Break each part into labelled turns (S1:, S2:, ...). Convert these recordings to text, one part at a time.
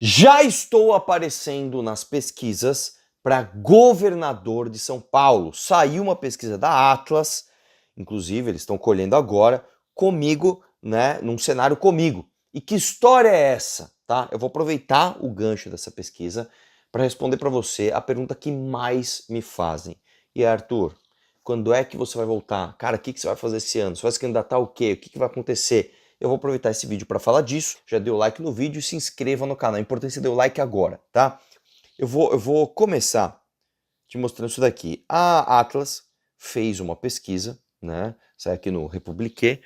S1: Já estou aparecendo nas pesquisas para governador de São Paulo. Saiu uma pesquisa da Atlas, inclusive eles estão colhendo agora, comigo, né, num cenário comigo. E que história é essa? Tá? Eu vou aproveitar o gancho dessa pesquisa para responder para você a pergunta que mais me fazem. E Arthur, quando é que você vai voltar? Cara, o que você vai fazer esse ano? Você vai se candidatar o quê? O que vai acontecer? Eu vou aproveitar esse vídeo para falar disso. Já deu like no vídeo e se inscreva no canal. É importante você dar o like agora, tá? Eu vou começar te mostrando isso daqui. A Atlas fez uma pesquisa, né? Sai aqui no Republiquê,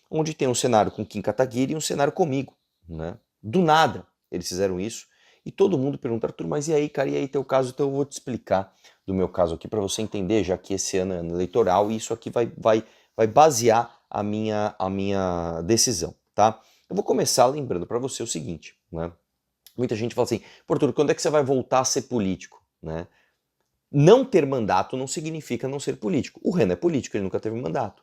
S1: onde tem um cenário com Kim Kataguiri e um cenário comigo, né? Do nada eles fizeram isso. E todo mundo pergunta, Arthur, mas e aí, cara, e aí teu caso? Então eu vou te explicar do meu caso aqui para você entender, já que esse ano é ano eleitoral e isso aqui vai basear a minha decisão, tá? Eu vou começar lembrando para você o seguinte, né? Muita gente fala assim, pô, Arthur, quando é que você vai voltar a ser político, né? Não ter mandato não significa não ser político. O Renan é político, ele nunca teve mandato.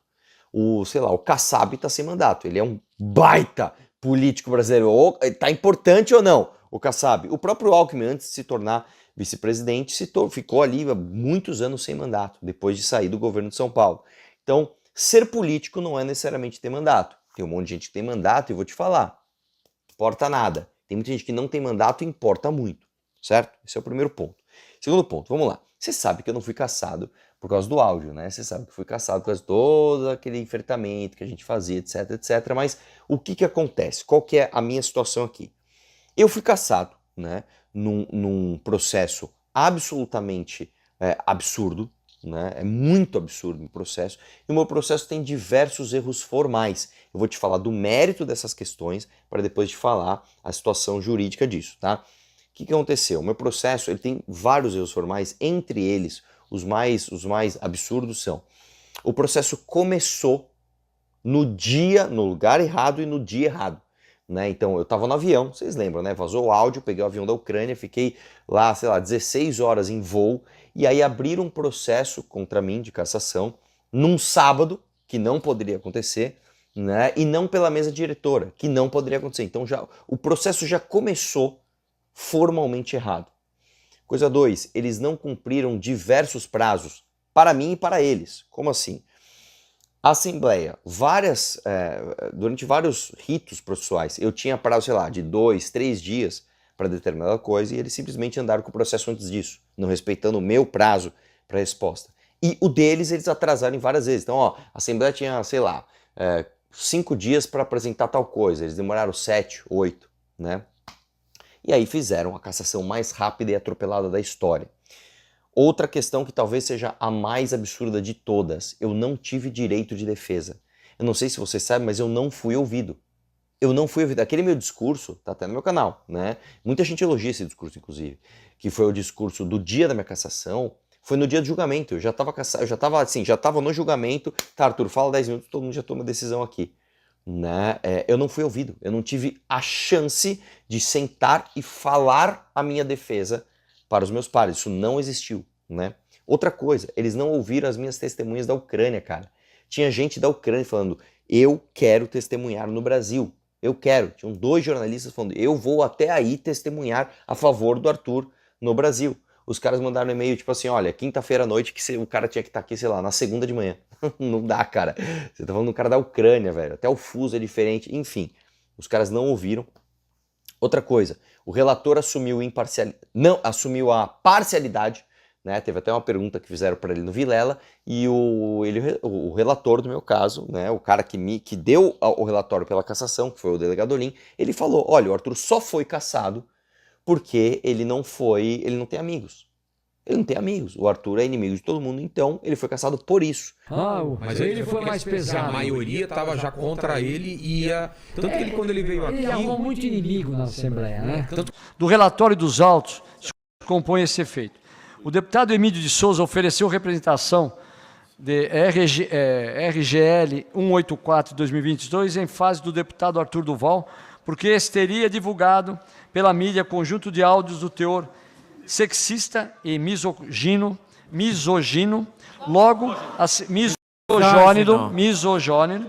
S1: Sei lá, o Kassab tá sem mandato, ele é um baita político brasileiro. Tá importante ou não, o Kassab? O próprio Alckmin, antes de se tornar vice-presidente, ficou ali há muitos anos sem mandato, depois de sair do governo de São Paulo. Então, ser político não é necessariamente ter mandato. Tem um monte de gente que tem mandato e vou te falar, importa nada. Tem muita gente que não tem mandato e importa muito, certo? Esse é o primeiro ponto. Segundo ponto, vamos lá. Você sabe que eu não fui caçado por causa do áudio, né? Você sabe que eu fui caçado por causa de todo aquele enfrentamento que a gente fazia, etc, etc. Mas o que acontece? Qual que é a minha situação aqui? Eu fui caçado, né? Num processo absolutamente absurdo, né? É muito absurdo o processo. E o meu processo tem diversos erros formais. Eu vou te falar do mérito dessas questões para depois te falar a situação jurídica disso, tá? O que aconteceu? O meu processo ele tem vários erros formais, entre eles os mais absurdos são: o processo começou no lugar errado e no dia errado. Né? Então eu estava no avião, vocês lembram, né? Vazou o áudio, peguei o avião da Ucrânia, fiquei lá, sei lá, 16 horas em voo, e aí abriram um processo contra mim de cassação num sábado, que não poderia acontecer, né? E não pela mesa diretora, que não poderia acontecer. Então o processo já começou formalmente errado. Coisa 2, eles não cumpriram diversos prazos para mim e para eles. Como assim? A Assembleia, durante vários ritos processuais, eu tinha prazo, sei lá, de 2, 3 dias para determinada coisa e eles simplesmente andaram com o processo antes disso, não respeitando o meu prazo para resposta. E o deles eles atrasaram várias vezes. Então, ó, a Assembleia tinha, sei lá, 5 dias para apresentar tal coisa, eles demoraram 7, 8, né? E aí fizeram a cassação mais rápida e atropelada da história. Outra questão que talvez seja a mais absurda de todas, eu não tive direito de defesa. Eu não sei se você sabe, mas eu não fui ouvido. Eu não fui ouvido. Aquele meu discurso, tá até no meu canal, né? Muita gente elogia esse discurso, inclusive, que foi o discurso do dia da minha cassação, foi no dia do julgamento. Eu já tava cassado, já tava no julgamento. Tá, Arthur, fala 10 minutos, todo mundo já toma decisão aqui. Né? Eu não fui ouvido, eu não tive a chance de sentar e falar a minha defesa para os meus pares, isso não existiu, né? Outra coisa, eles não ouviram as minhas testemunhas da Ucrânia, cara. Tinha gente da Ucrânia falando, eu quero testemunhar no Brasil, eu quero. Tinham 2 jornalistas falando, eu vou até aí testemunhar a favor do Arthur no Brasil. Os caras mandaram um e-mail tipo assim, olha, quinta-feira à noite que o cara tinha que estar aqui, sei lá, na segunda de manhã. Não dá, cara. Você tá falando do cara da Ucrânia, velho. Até o fuso é diferente. Enfim, os caras não ouviram. Outra coisa, o relator assumiu assumiu a parcialidade, né? Teve até uma pergunta que fizeram para ele no Vilela e o relator do meu caso, né? O cara que deu o relatório pela cassação, que foi o delegado Olim, ele falou: olha, o Arthur só foi cassado porque ele não tem amigos. Ele não tem amigos. O Arthur é inimigo de todo mundo, então ele foi caçado por isso.
S2: Mas ele foi mais pesado. A maioria estava já contra ele e ia... Tanto que ele, quando ele veio aqui...
S3: Ele arrumou muito inimigo na Assembleia, né?
S4: Do relatório dos autos, se compõe esse efeito. O deputado Emílio de Souza ofereceu representação de RGL 184 de 2022 em face do deputado Arthur Duval, porque esse teria divulgado pela mídia conjunto de áudios do teor sexista e misogino, logo, misógino.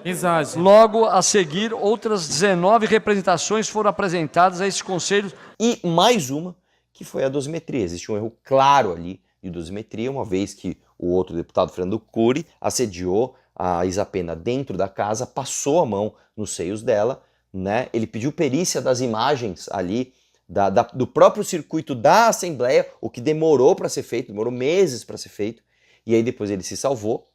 S5: Misógino.
S4: Logo a seguir, outras 19 representações foram apresentadas a esse conselho.
S1: E mais uma, que foi a dosimetria. Existe um erro claro ali de dosimetria, uma vez que o outro deputado, Fernando Cury, assediou a Isapena dentro da casa, passou a mão nos seios dela, né? Ele pediu perícia das imagens ali, do próprio circuito da Assembleia, o que demorou para ser feito, demorou meses para ser feito, e aí depois ele se salvou.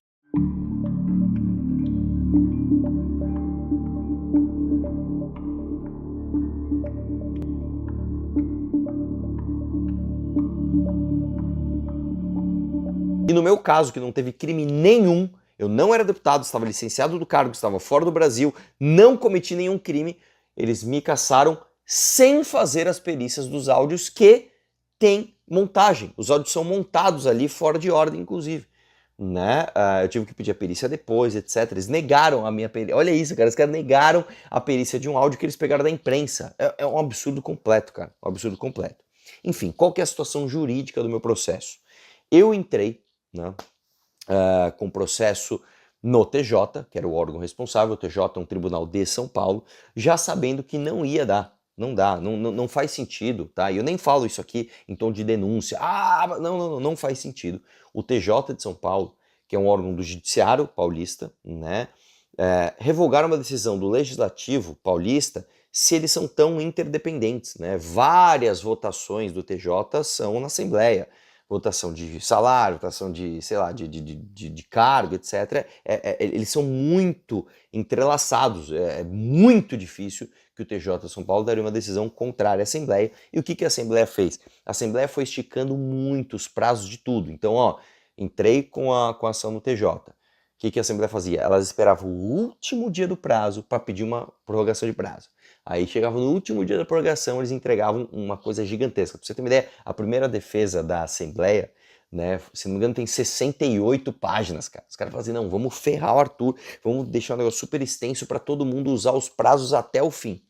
S1: E no meu caso, que não teve crime nenhum, eu não era deputado, estava licenciado do cargo, estava fora do Brasil, não cometi nenhum crime, eles me caçaram sem fazer as perícias dos áudios que tem montagem. Os áudios são montados ali fora de ordem, inclusive. Né? Eu tive que pedir a perícia depois, etc. Eles negaram a minha perícia. Olha isso, cara. Os caras negaram a perícia de um áudio que eles pegaram da imprensa. É um absurdo completo, cara. Um absurdo completo. Enfim, qual que é a situação jurídica do meu processo? Eu entrei, né, com processo no TJ, que era o órgão responsável. O TJ é um tribunal de São Paulo, já sabendo que não ia dar. Não dá, não faz sentido, tá? E eu nem falo isso aqui em tom de denúncia. Não faz sentido. O TJ de São Paulo, que é um órgão do Judiciário paulista, né, revogaram uma decisão do Legislativo paulista se eles são tão interdependentes, né? Várias votações do TJ são na Assembleia. Votação de salário, votação de, sei lá, de cargo, etc. Eles são muito entrelaçados. É muito difícil que o TJ de São Paulo daria uma decisão contrária à Assembleia. E o que a Assembleia fez? A Assembleia foi esticando muito os prazos de tudo. Então, ó, entrei com a ação no TJ. O que a Assembleia fazia? Elas esperavam o último dia do prazo para pedir uma prorrogação de prazo. Aí chegava no último dia da prorrogação, eles entregavam uma coisa gigantesca. Para você ter uma ideia, a primeira defesa da Assembleia, né, se não me engano, tem 68 páginas, cara. Os caras falam assim, não, vamos ferrar o Arthur, vamos deixar um negócio super extenso para todo mundo usar os prazos até o fim.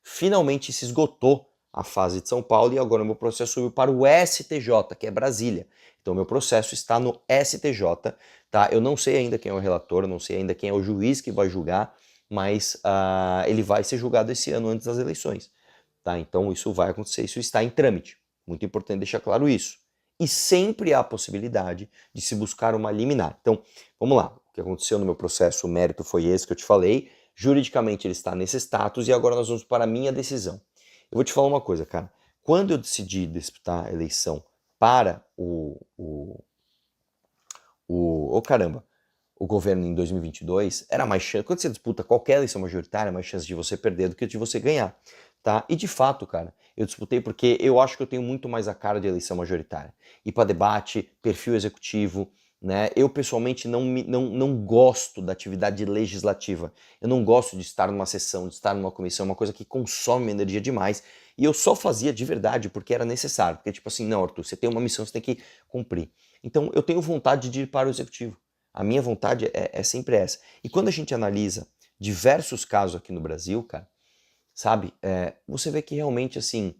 S1: Finalmente se esgotou a fase de São Paulo e agora o meu processo subiu para o STJ, que é Brasília. Então o meu processo está no STJ, tá? Eu não sei ainda quem é o relator, eu não sei ainda quem é o juiz que vai julgar, mas ele vai ser julgado esse ano antes das eleições, tá? Então isso vai acontecer, isso está em trâmite. Muito importante deixar claro isso. E sempre há a possibilidade de se buscar uma liminar. Então, vamos lá. O que aconteceu no meu processo, o mérito foi esse que eu te falei. Juridicamente ele está nesse status e agora nós vamos para a minha decisão. Eu vou te falar uma coisa, cara. Quando eu decidi disputar a eleição para o governo em 2022, era mais chance, quando você disputa qualquer eleição majoritária, é mais chance de você perder do que de você ganhar, tá? E de fato, cara, eu disputei porque eu acho que eu tenho muito mais a cara de eleição majoritária. Ir para debate, perfil executivo, né? Eu pessoalmente não gosto da atividade legislativa. Eu não gosto de estar numa sessão, de estar numa comissão, é uma coisa que consome minha energia demais. E eu só fazia de verdade porque era necessário. Porque tipo assim, não, Arthur, você tem uma missão, você tem que cumprir. Então eu tenho vontade de ir para o executivo. A minha vontade é sempre essa. E quando a gente analisa diversos casos aqui no Brasil, cara, sabe, você vê que realmente, assim,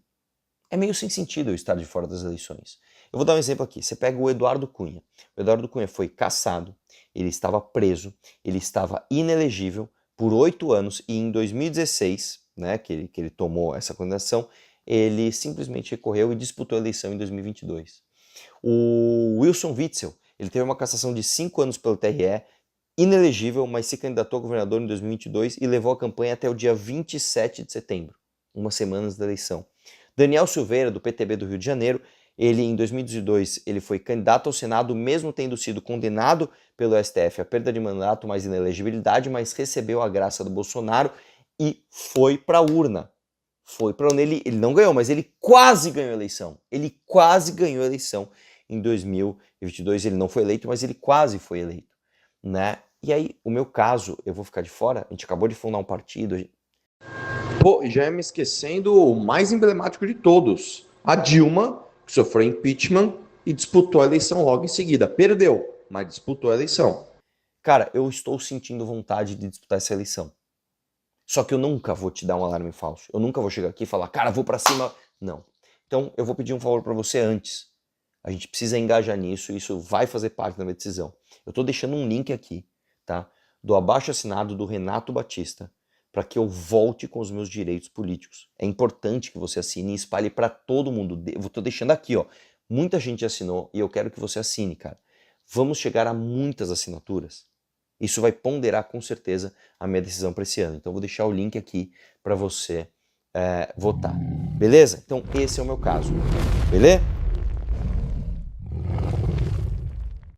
S1: é meio sem sentido eu estar de fora das eleições. Eu vou dar um exemplo aqui. Você pega o Eduardo Cunha. O Eduardo Cunha foi cassado, ele estava preso, ele estava inelegível por 8 anos e em 2016, né, que ele tomou essa condenação, ele simplesmente recorreu e disputou a eleição em 2022. O Wilson Witzel, ele teve uma cassação de 5 anos pelo TRE, inelegível, mas se candidatou a governador em 2022 e levou a campanha até o dia 27 de setembro, uma semana antes da eleição. Daniel Silveira, do PTB do Rio de Janeiro, ele em 2022 ele foi candidato ao Senado, mesmo tendo sido condenado pelo STF a perda de mandato, mais inelegibilidade, mas recebeu a graça do Bolsonaro e foi para a urna. Foi para onde ele não ganhou, mas ele quase ganhou a eleição. Ele quase ganhou a eleição em 2022. Ele não foi eleito, mas ele quase foi eleito, né? E aí, o meu caso, eu vou ficar de fora? A gente acabou de fundar um partido. Pô, já ia me esquecendo o mais emblemático de todos. A Dilma, que sofreu impeachment e disputou a eleição logo em seguida. Perdeu, mas disputou a eleição. Cara, eu estou sentindo vontade de disputar essa eleição. Só que eu nunca vou te dar um alarme falso. Eu nunca vou chegar aqui e falar, cara, vou pra cima. Não. Então, eu vou pedir um favor pra você antes. A gente precisa engajar nisso e isso vai fazer parte da minha decisão. Eu tô deixando um link aqui, tá? Do abaixo-assinado do Renato Batista, para que eu volte com os meus direitos políticos. É importante que você assine e espalhe para todo mundo. Eu tô deixando aqui, ó. Muita gente assinou e eu quero que você assine, cara. Vamos chegar a muitas assinaturas. Isso vai ponderar com certeza a minha decisão para esse ano. Então vou deixar o link aqui para você votar. Beleza? Então esse é o meu caso. Beleza?